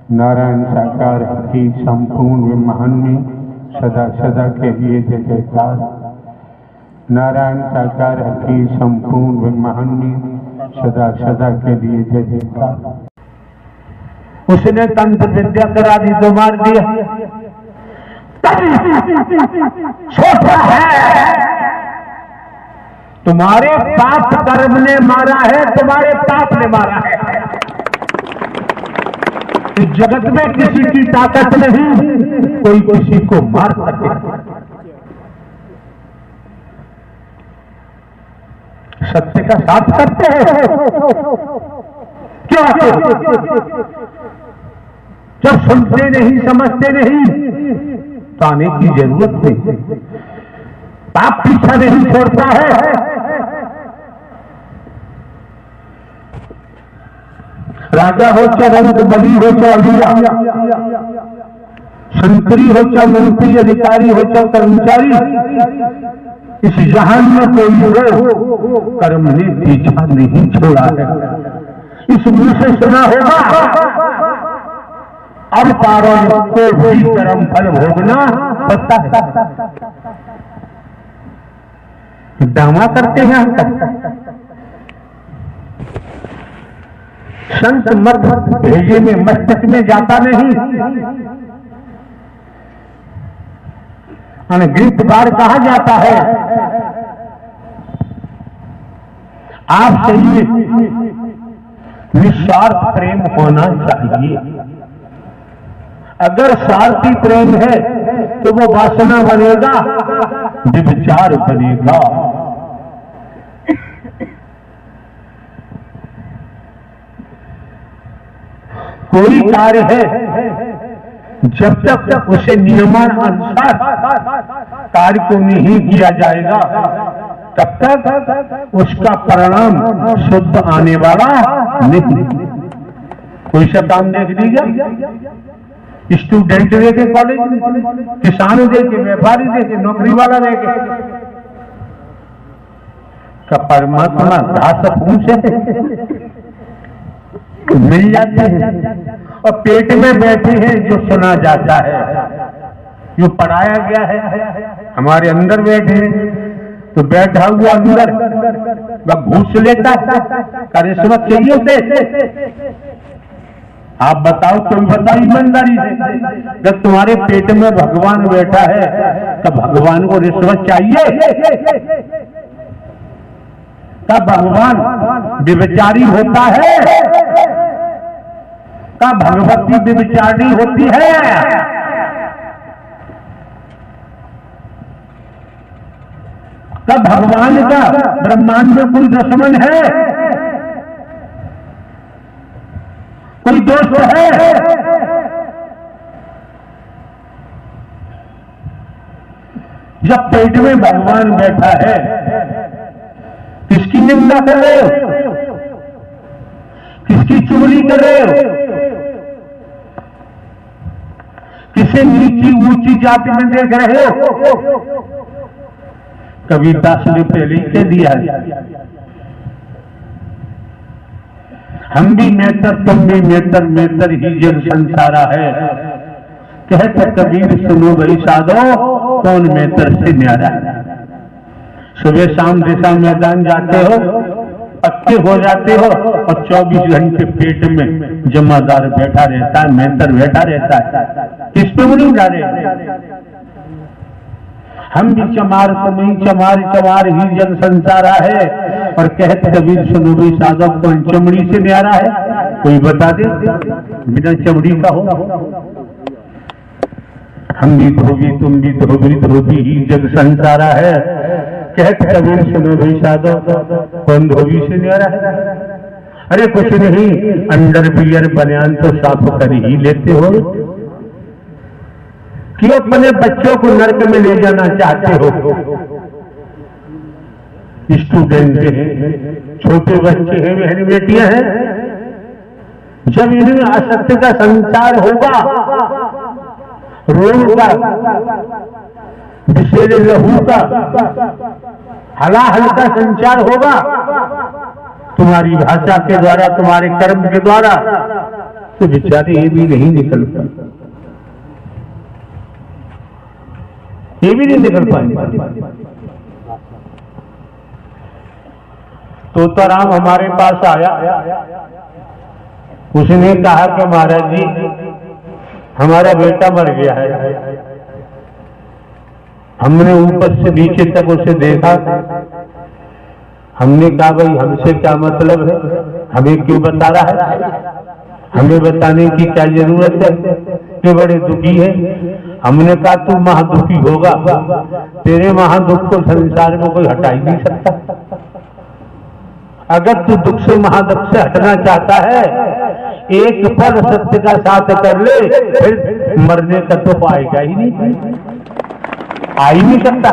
नारायण साकार की संपूर्ण ब्रह्मांड में सदा सदा के लिए जय जयकार। नारायण साकार की संपूर्ण ब्रह्मांड में सदा सदा के लिए जय जयकार। उसने तंत्र विद्या करा दी तो मार दिया। छोटा है, तुम्हारे पाप कर्म ने मारा है, तुम्हारे पाप ने मारा है। इस जगत में किसी की ताकत नहीं कोई किसी को मार सके। सत्य का साथ करते हैं क्यों? जब सुनते नहीं समझते नहीं तो आने की जरूरत नहीं। पाप पीछा नहीं छोड़ता है। राजा हो चाहे रंग बली हो चाहे अभिया, संतरी हो चाहे मंत्री, अधिकारी हो चाहे कर्मचारी, इस जहान में कोई हो कर्म ने पीछा नहीं छोड़ा है। इस मुंह से सुना होगा अब पारों को भी कर्म फल भोगना पड़ता है। दावा करते हैं हम संत मत भेजे में मस्तक में जाता नहीं। गिरफ्त बार कहा जाता है आपसे निस्वार्थ प्रेम होना चाहिए। अगर स्वार्थी प्रेम है तो वो वासना बनेगा, विचार बनेगा। कोई कार्य है जब तक उसे नियमानुसार कार्य को नहीं किया जाएगा तब तक उसका परिणाम शुद्ध आने वाला नहीं। कोई सा काम देख लीजिए, स्टूडेंट देखे कॉलेज में, किसान देखे, व्यापारी देखे, नौकरी वाला देखे, का परमात्मा दास पूछे मिल जाते हैं और पेट में बैठे हैं जो सुना जाता है, जो पढ़ाया गया है। हमारे अंदर बैठे हैं तो बैठा हुआ अंदर वह घूस लेता है, रिश्वत चाहिए उसे। आप बताओ, तुम बताओ ईमानदारी से, जब तुम्हारे पेट में भगवान बैठा है तो भगवान को रिश्वत चाहिए? क्या भगवान व्यभिचारी होता है? क्या भगवती व्यभिचारी होती है? क्या भगवान का ब्रह्मांड में कोई दुश्मन है, कोई दोस्त है? जब पेट में भगवान बैठा है किसकी निंदा कर रहे हो, किसकी चुगली कर रहे हो, किसे नीची ऊंची जाति में देख रहे हो? कबीरदास ने पहले ही कह दिया, हम भी मेहतर तुम भी मेहतर, मेहतर ही जग संसारा है। कहते कबीर सुनो भाई साधो, कौन मेहतर से न्यारा है। सुबह शाम दिशा मैदान जाते हो, पक्के हो जाते हो और 24 घंटे पेट में जमादार बैठा रहता है, मेहतर बैठा रहता है। किस पे नहीं जा रहे? हम भी चमार तुम ही चमार, चमार ही जग संसारा है। और कहते कबीर सुनो भी साधो, कौन चमड़ी से न्यारा है? कोई बता दे बिना चमड़ी का हो। हम भी धोबी तुम भी धोबी, धोबी ही जग संसारा है। कहते कबीर सुनो भी साधो, कौन धोबी से न्यारा है? अरे कुछ नहीं, अंडर बियर बनियान तो साफ कर ही लेते हो कि अपने बच्चों को नर्क में ले जाना चाहते हो। स्टूडेंट हैं, छोटे बच्चे हैं, बहन बेटियां हैं, जब इन्हें असत्य का संचार होगा, रोग का, विषेले लहू का, हलाहल का संचार होगा तुम्हारी भाषा के द्वारा, तुम्हारे कर्म के द्वारा, तो बेचारे ये भी नहीं निकल पाए, ये भी नहीं निकल पाए। तोताराम हमारे पास आया, उसने कहा कि महाराज जी हमारा बेटा मर गया है। हमने ऊपर से नीचे तक उसे देखा, हमने कहा भाई हमसे क्या मतलब है, हमें क्यों बता रहा है, हमें बताने की क्या जरूरत है कि बड़े दुखी है। हमने कहा तू महादुखी होगा, तेरे महादुख को संसार में कोई हटा ही नहीं सकता। अगर तू दुख से महादुख से हटना चाहता है, एक पल सत्य का साथ कर ले, फिर मरने का तो पाएगा ही नहीं, आ ही नहीं सकता।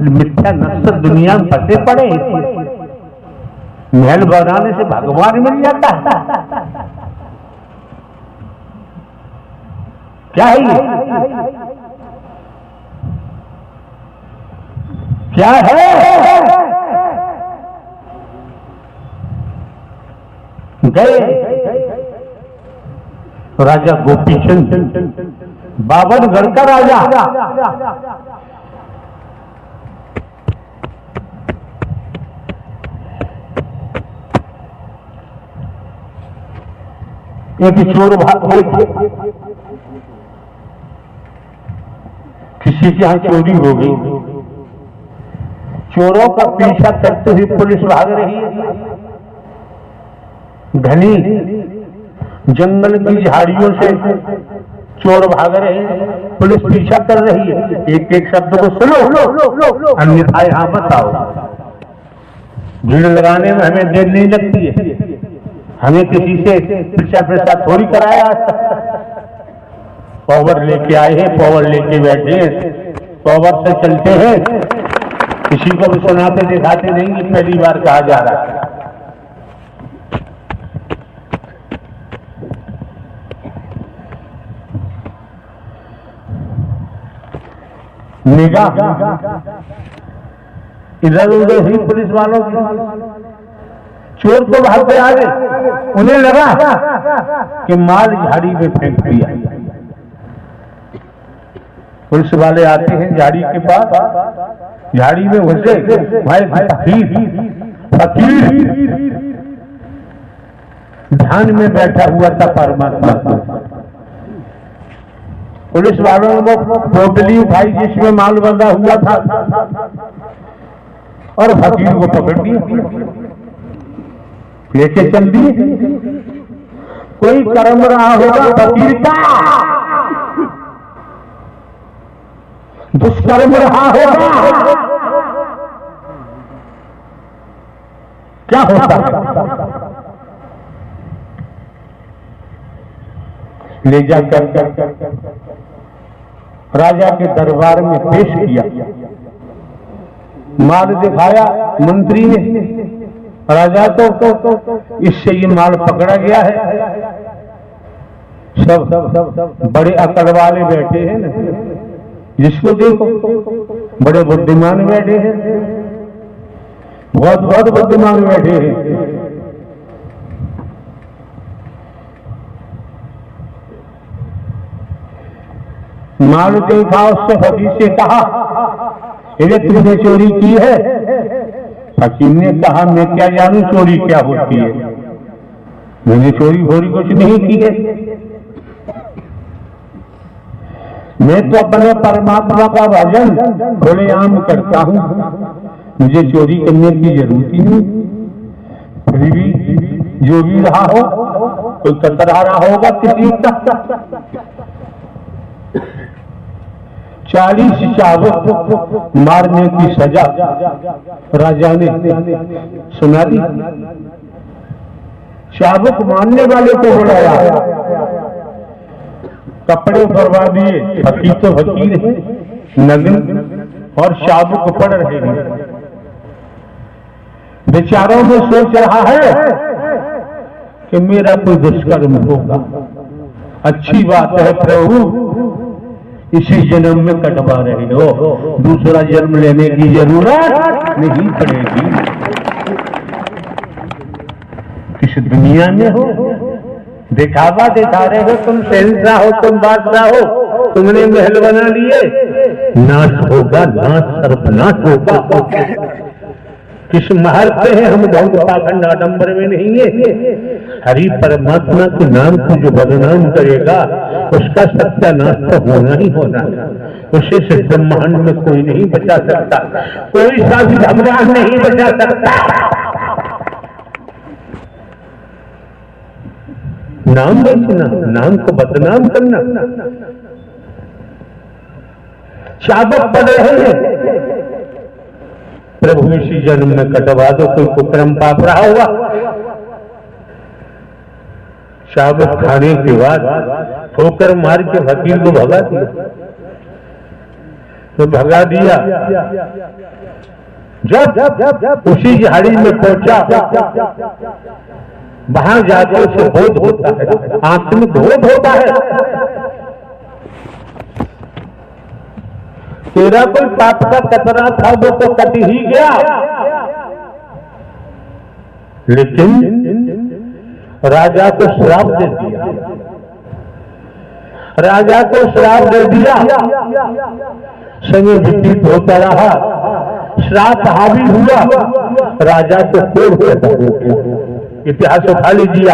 मिथ्या नष्ट दुनिया में फंसे पड़े, महल बनाने से भगवान मिल जाता है। क्या है ये, क्या है? गए राजा गोपीचंद, बावनगढ़ का राजा, एक चोर भाग गए, किसी के यहां चोरी हो गई, चोरों का पीछा करते हुए पुलिस भाग रही है। घनी जंगल की झाड़ियों से चोर भाग रहे हैं, पुलिस पीछा कर रही है। एक एक शब्द को सुनो, अन्यथा यहां मत आओ। भीड़ लगाने में हमें देर नहीं लगती है, हमें किसी से पीछा थोड़ी कराया। पावर लेके आए हैं, पावर लेके बैठे हैं, पावर से चलते हैं, किसी को भी सुनाते दिखाते नहीं कि पहली बार कहा जा रहा है। निगाह इधर उधर हुई पुलिस वालों की, चोर तो भागते आ गए, उन्हें लगा कि माल झाड़ी में फेंक दिया। पुलिस वाले आते हैं झाड़ी के पास, झाड़ी में घुसे, भाई फकीर ध्यान में बैठा हुआ था परमात्मा। पुलिस वालों ने वो पोटली उठाई जिसमें माल बंधा हुआ था और फकीर को पकड़ लिया, लेके चल दिए। कोई कर्म रहा होगा फकीर का, दुष्कर्म रहा होगा, क्या होता है? ले जाकर राजा के दरबार में पेश किया, माल दिखाया मंत्री ने। राजा तो इससे ये माल पकड़ा गया है। सब बड़े अकड़ वाले बैठे हैं ना, जिसको देखो बड़े बुद्धिमान बैठे हैं, बहुत बहुत बुद्धिमान बैठे हैं। माल देखा, उससे फकीर से कहा ये तुमने चोरी की है? फकीर ने कहा मैं क्या जानूं चोरी क्या होती है, मैंने चोरी भोरी कुछ नहीं की है, मैं तो अपने परमात्मा का भजन खुलेआम करता हूं, मुझे चोरी करने की जरूरत ही नहीं। फिर भी जो भी रहा हो, कोई कतरा रहा होगा किसी का। 40 चाबुक मारने की सजा राजा ने सुना दी। चाबुक मारने वाले को बुलाया, कपड़े उतरवा दिए। फकीर तो फकीर है, नग्न और चाबुक पड़ रहे हैं। बेचारों में सोच रहा है कि मेरा कोई दुष्कर्म होगा। अच्छी बात है प्रभु, इसी जन्म में कटवा रहे हो, दूसरा जन्म लेने की जरूरत नहीं पड़ेगी। किस दुनिया में हो? दिखावा दिखा रहे हो, तुम शहंशाह हो, तुम बादशाह हो, तुमने महल बना लिए। नाश होगा, नाश सर्वनाश होगा। किस महल पे है? हम बहुत पाखंड आडंबर में नहीं है। हरि परमात्मा के नाम को जो बदनाम करेगा उसका सत्यानाश तो होना ही होना है। उसे से ब्रह्मांड में कोई नहीं बचा सकता, कोई सा भी भगवान नहीं बचा सकता। नाम बेचना, नाम को बदनाम करना। शाबत पड़ रहे हैं, प्रभु इसी जन्म में कटवा दो, कोई कुकर्म पाप रहा होगा। शाबत खाने के बाद ठोकर मार के फकीर को भगा दिया, तो भगा दिया। जब उसी झाड़ी में पहुंचा, वहां जाकर उसे बोध होता है, आंख में बोध होता है, तेरा कोई पाप का कतरा था वो तो कट ही गया। लेकिन राजा को श्राप दे दिया, राजा को श्राप दे दिया। समय व्यतीत होता रहा, श्राप हावी हुआ, राजा को कोढ़ पैदा हो गया। इतिहास उठा लीजिए,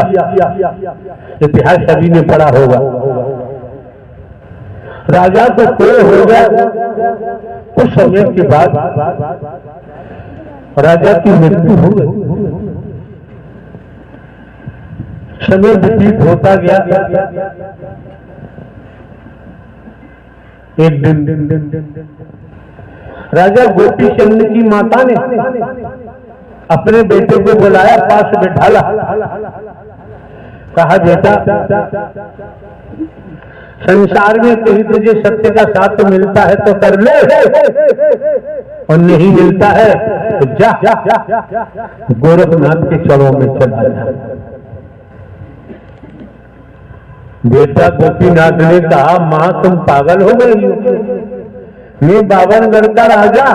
इतिहास सभी ने पढ़ा होगा। राजा को कोढ़ हो गया। कुछ समय के बाद राजा की मृत्यु हो गई। समय व्यतीत होता गया। एक दिन राजा गोपी चंद की माता ने अपने बेटे को बुलाया, पास बैठाला, कहा बेटा संसार में कहीं तुझे सत्य का साथ मिलता है तो कर ले, और नहीं मिलता है तो जा गोरखनाथ के चरणों में चला जा। बेटा गोपीनाथ ने कहा, मां तुम पागल हो गई हो, मैं 52 का राजा,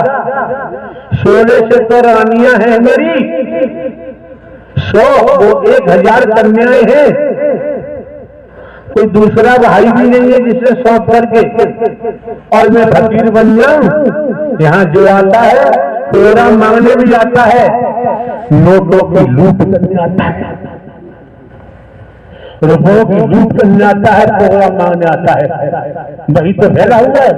16 से तो रानियां हैं मेरी, 100 वो 1000 कन्याएं हैं, कोई दूसरा भाई भी नहीं है जिसे सौंप करके और मैं फकीर बन जाऊं। यहाँ जो आता है तेरा मांगने भी आता है, नोटों की लूट करने आता है, रुपयों की लूट करने आता है, तेरा मांगने आता है। वही तो फैला हुआ है।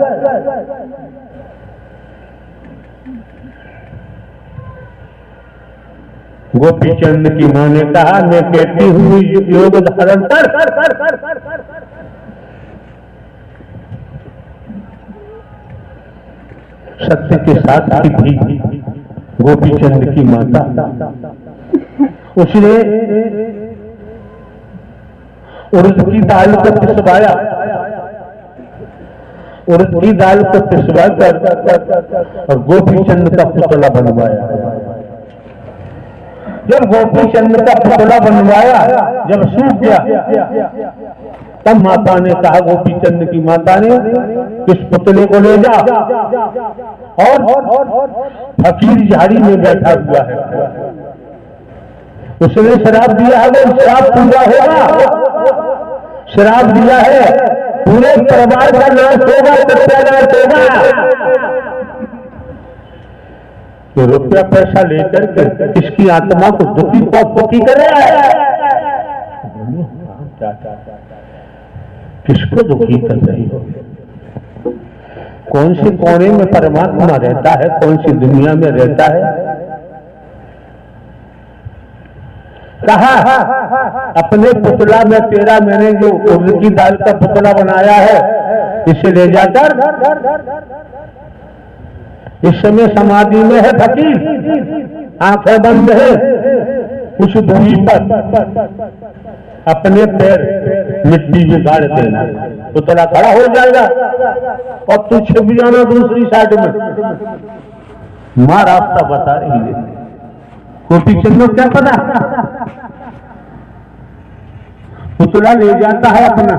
गोपी चंद की मां ने कहा, मैं कहती हूँ योग धारण कर। सत्य के साथ थी गोपी चंद की माता। उसने उड़द की दाल को पिसवाया, उड़द की दाल को पिसवा कर और गोपी चंद का पुतला बनवाया। जब गोपी चंद का पुतला बनवाया, जब सूख गया, तब माता ने कहा, गोपी चंद की माता ने, इस पुतले को ले जा और फकीर झाड़ी में बैठा हुआ है, उसने शराब दिया है, वो शराब पूरा होगा, शराब दिया है, पूरे परिवार का नाश होगा, सत्यानाश होगा। तो रुपया पैसा लेकर के किसकी आत्मा को दुखी कर रहा है? किसको दुखी कर रही हो? कौन से कोने में परमात्मा रहता है, कौन सी दुनिया में रहता है? कहा अपने पुतला में तेरा, मैंने जो उड़द की दाल का पुतला बनाया है, इसे ले जाकर, इस समय समाधि में है फकीर, आंखें बंद है, कुछ दूरी पर अपने पैर मिट्टी में गाड़ देना, पुतला खड़ा हो जाएगा और तू छिप जाना दूसरी साइड में। मां रास्ता बता रही है। गोपी चंद क्या पता, पुतला ले जाता है अपना,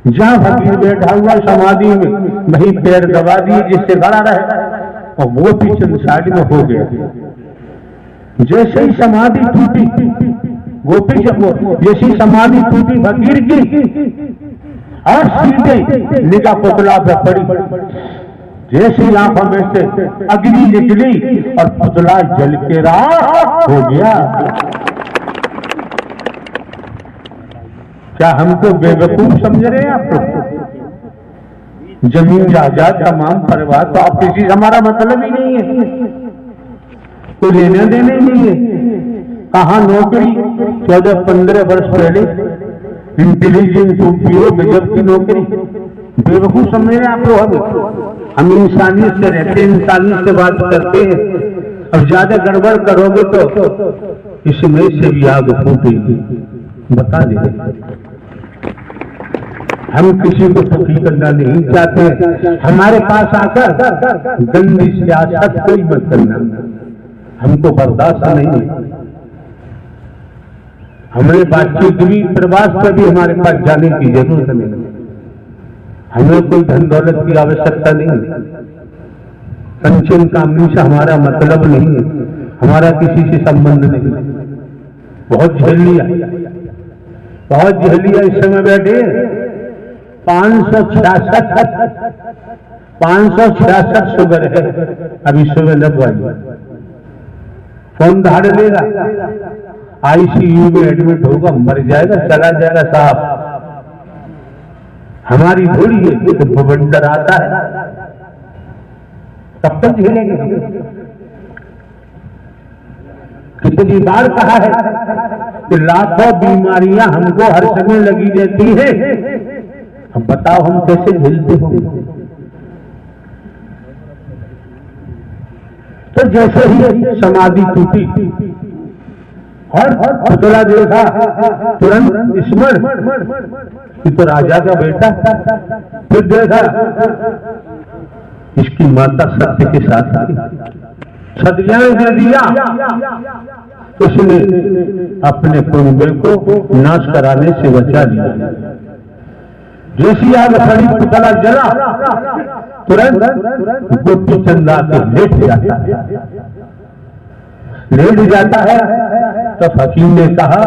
जहां फकीर बैठा हुआ समाधि में, वहीं पैर दबा दिए जिससे खड़ा रहे, और गोपी चंद साइड में हो गया। जैसे ही समाधि टूटी गोपी जैसी समाधि टूटी फकीर की और सीधे निगाह पुतला पे पड़ी। जैसी आंखों में से अग्नि निकली और पुतला जल के राख हो गया। क्या हमको बेवकूफ समझ रहे हैं आप लोग? जमीन जायदाद तमाम परिवार तो आप किसी से हमारा मतलब ही नहीं है, कोई लेने देने नहीं है। कहाँ नौकरी 14-15 वर्ष पहले इंटेलिजेंस गजब की नौकरी। बेवकूफ समझ रहे हैं आप लोग? हम इंसानियत से रहते हैं, इंसानियत से बात करते हैं। अब ज्यादा गड़बड़ करोगे तो इसमें से भी आग फूटेगी, बता देंगे। हम किसी को दुखी करना नहीं चाहते। हमारे पास आकर गंदी सियासत कोई मत करना, हमको बर्दाश्त नहीं। हमने बातचीत भी प्रवास पर भी हमारे पास जाने की जरूरत नहीं। हमें कोई धन दौलत की आवश्यकता नहीं। पंचम कामनी से हमारा मतलब नहीं है, हमारा किसी से संबंध नहीं। बहुत झेल लिया, बहुत झेल लिया। इस समय बैठे 566 शुगर है, अभी सुबह लगवाई। फोन धाड़ लेगा, आईसीयू में एडमिट होगा, मर जाएगा, चला जाएगा साहब। हमारी थोड़ी है तो बवंडर आता है, कब तक झेलेंगे? कितनी बार कहा है कि लाखों बीमारियां हमको हर समय लगी रहती है। अब बताओ हम कैसे झेलते होंगे? तो जैसे ही समाधि टूटी और पुतला देखा, तुरंत स्मरण कि तो राजा का बेटा। फिर देखा इसकी माता सत्य के साथ थी, सदियां दे दिया। उसने अपने कुंबे को नाश कराने से बचा लिया। जैसी आग खड़ी, पुतला जला, तुरंत गोपी चंदा के लेट जाता है। लेट जाता है तो फकीर ने कहा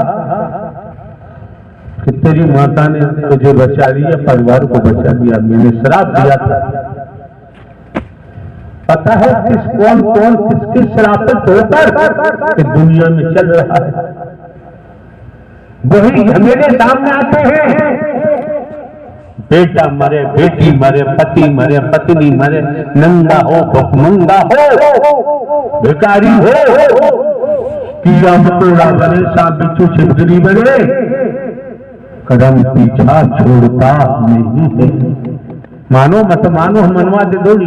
कि तेरी माता ने तुझे बचा लिया, परिवार को बचा लिया, मैंने श्राप दिया था। पता है कौन किसके श्रापित होकर कि दुनिया में चल रहा है, वही मेरे सामने आते हैं। बेटा मरे, बेटी मरे, पति मरे, पत्नी मरे, नंगा हो, भुखमंगा हो, भिखारी हो, कीड़ा मकोड़ा बने, सांप बिच्छू छिपकली बने, कदम पीछा छोड़ता नहीं है। मानो मत मानो, हम मनवा दे दौड़ी।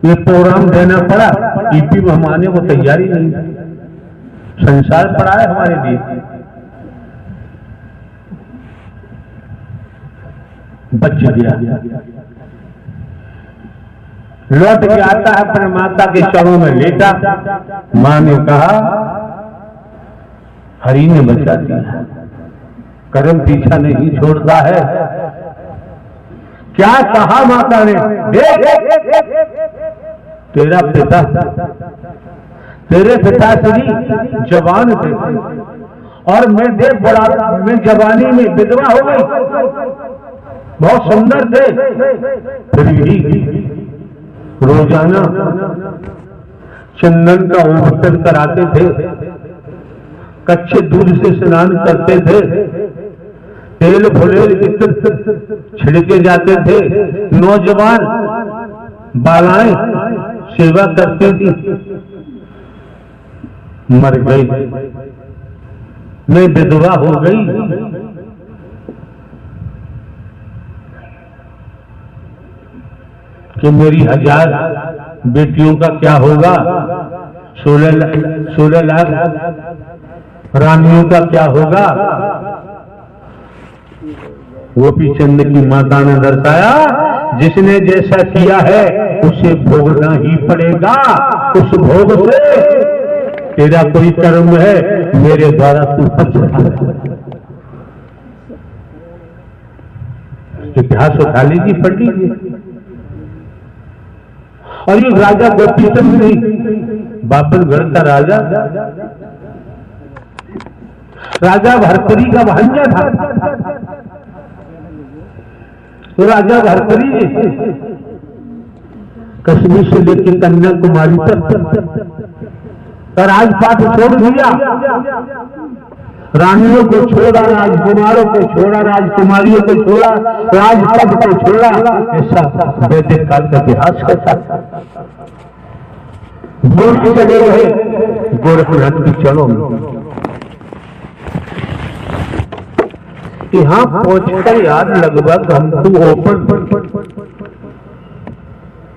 ये प्रोग्राम देना पड़ा, ईपी में हम आने को तैयारी नहीं। संसार पड़ा है हमारे लिए। बच गया, लौट के आता है, अपने माता के चरणों में लेटा। मां ने कहा हरि ने बचा दिया, कर्म पीछा नहीं छोड़ता है। क्या कहा माता ने? देख तेरा पिता, तेरे पिताश्री जवान थे और मैं देख बड़ा, मैं जवानी में विधवा हो गई। बहुत सुंदर थे, फिर भी रोजाना चंदन का उबटन कराते थे, कच्चे दूध से स्नान करते थे, तेल फुलेल छिड़के जाते थे। नौजवान बालाएं सेवा करती थी, मर गई, मैं विधवा हो गई। कि मेरी 1000 बेटियों का क्या होगा, 16 लाख रानियों का क्या होगा? गोपी चंद की माता ने दर्शाया, जिसने जैसा किया है उसे भोगना ही पड़ेगा। उस भोग से तेरा कोई कर्म है, मेरे द्वारा तू बच रहा है। इतिहास उठा लीजिए, पढ़ लीजिए। और ये राजा गोपीचंद नहीं, बापनगढ़ का राजा भर्तरी का भांजा था। तो राजा भर्तरी कश्मीर से लेकर कन्याकुमारी तक राजपाट छोड़ दिया, रानियों को छोड़ा, राजकुमारों को छोड़ा, राजकुमारियों को छोड़ा, राजपद को छोड़ा। ऐसा वैदिक काल का इतिहास कहता है। चले रहे गोरखनाथ की चरणों में। यहां पहुंचकर यार लगभग हम तो ओपन,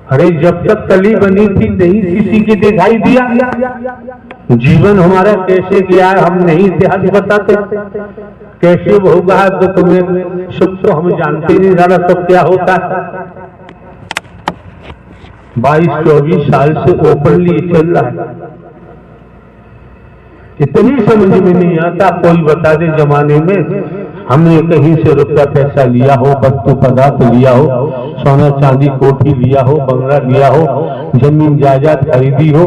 अरे जब तक कली बनी थी नहीं किसी की दिखाई दिया। जीवन हमारा कैसे गया है हम नहीं इतिहास बताते, कैसे होगा दुख में सुख तो हम जानते नहीं, ज्यादा सुख क्या होता है। 22-24 साल से ओपनली चल रहा है, इतनी समझ में नहीं आता। कोई बता दे जमाने में हमने कहीं से रुपया पैसा लिया हो, वस्तु पदार्थ लिया हो, सोना चांदी कोठी लिया हो, बंगला लिया हो, जमीन जायदाद खरीदी हो,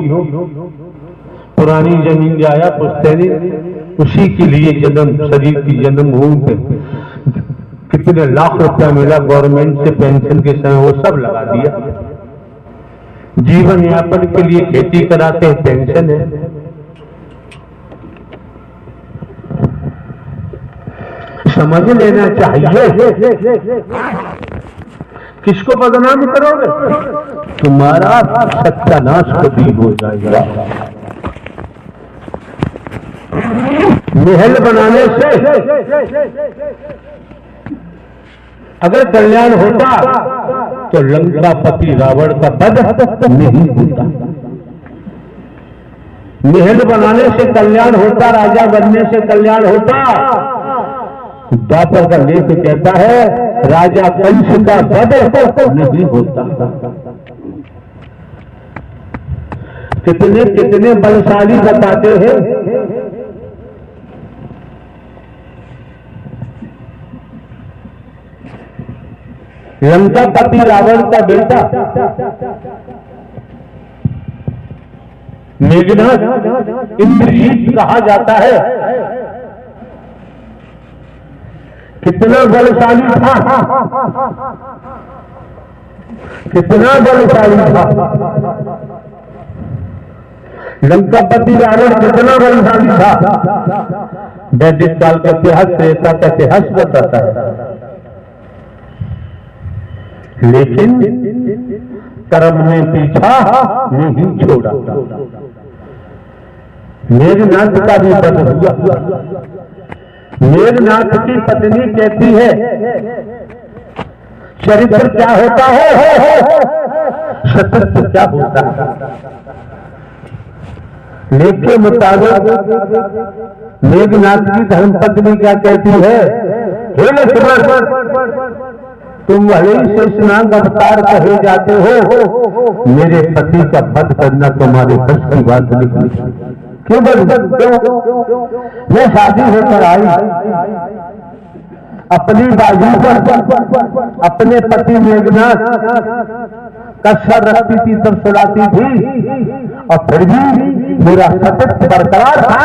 पुरानी जमीन जायदाद पुश्तैनी, उसी के लिए जन्म शरीर की जन्मभूमि पे कितने लाख रुपया मिला गवर्नमेंट से पेंशन के समय, वो सब लगा दिया। जीवन यापन के लिए खेती कराते हैं, पेंशन है। समझ लेना चाहिए। किसको बदनाम करोगे? तुम्हारा सत्यानाश कभी हो जाएगा। महल बनाने से अगर कल्याण होता तो लंकापति रावण का वध नहीं होता। महल बनाने से कल्याण होता, राजा बनने से कल्याण होता। द्वापर का लेख कहता है राजा कंस का वध नहीं होता। कितने कितने बलशाली बताते हैं। लंकापति रावण का बेटा मेघनाद इंद्रजीत कहा जाता है। कितना बलशाली था, कितना बलशाली था लंकापति रावण, कितना बलशाली था। वैदिक काल का इतिहास, त्रेता का इतिहास बताता है। लेकिन कर्म ने पीछा नहीं छोड़ा। मेघनाथ का भी वध हुआ। मेघनाथ की पत्नी कहती है चरित्र क्या होता है, सतत्व क्या होता है। लेख के मुताबिक मेघनाथ की धर्मपत्नी क्या कहती है, हे लक्ष्मण तुम भले ही शेषनाग अवतार कहे जाते हो, मेरे पति का वध करना तुम्हारे बस की बात नहीं। क्यों? मैं शादी होकर आई, अपनी बाजू पर अपने पति मेघनाथ का सर रखती थी, तब सुलाती थी, और फिर भी मेरा सतत बरकरार था।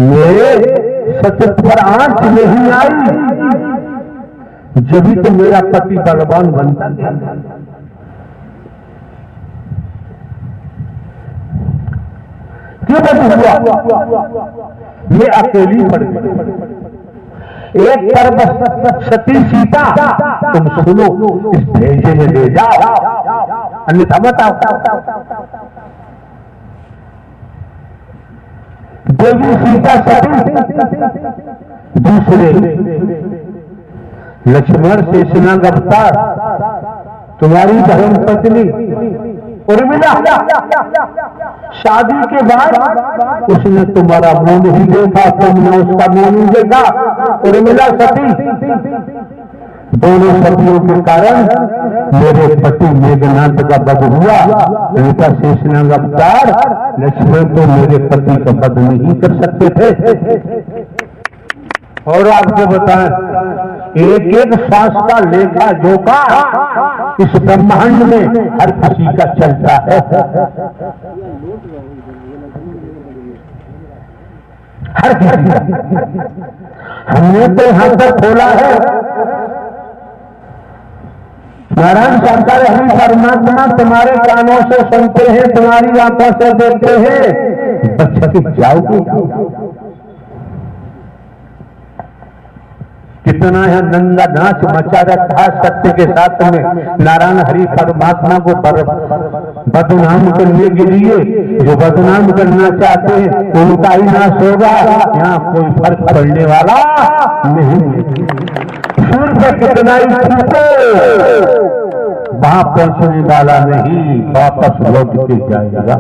मेरे सतत पर आंच नहीं आई, जब भी तो मेरा पति बलवान बनता था। क्यों हुआ? ये अकेली पड़ गई। एक तरफ सती सीता, तुम सुनो इस भेजे में ले जाओ, अन्यथा मत आओ। देवी सीता सती, दूसरे लक्ष्मण शेषनाग अवतार, तुम्हारी धर्म पत्नी उर्मिला, शादी के बाद उसने तुम्हारा मुंह नहीं देखा, तुमने उसका मुंह नहीं देखा। उर्मिला सती, दोनों सतियों के कारण मेरे पति मेघनाथ का वध हुआ। उनका शेषनाग अवतार लक्ष्मण तो मेरे पति का वध नहीं कर सकते थे। और आपको बताएं एक एक श्वास का लेखा जोखा इस ब्रह्मांड में हर किसी का चलता है। हर किसी का। हमने तो यहां तक खोला है, नारायण शंकर हरि परमात्मा तुम्हारे कानों से सुनते हैं, तुम्हारी आंखों से देखते हैं, बच्चे जाओगे। कितना है नंगा नाच मचा रखा सत्य के साथ में नारायण हरि परमात्मा को बदनाम करने के लिए। जो बदनाम करना चाहते हैं उनका ही नाश होगा, यहाँ कोई फर्क पड़ने वाला नहीं। सूर्य कितना ही छूटे वहां पहुंचने वाला नहीं, वापस लौट के जाएगा।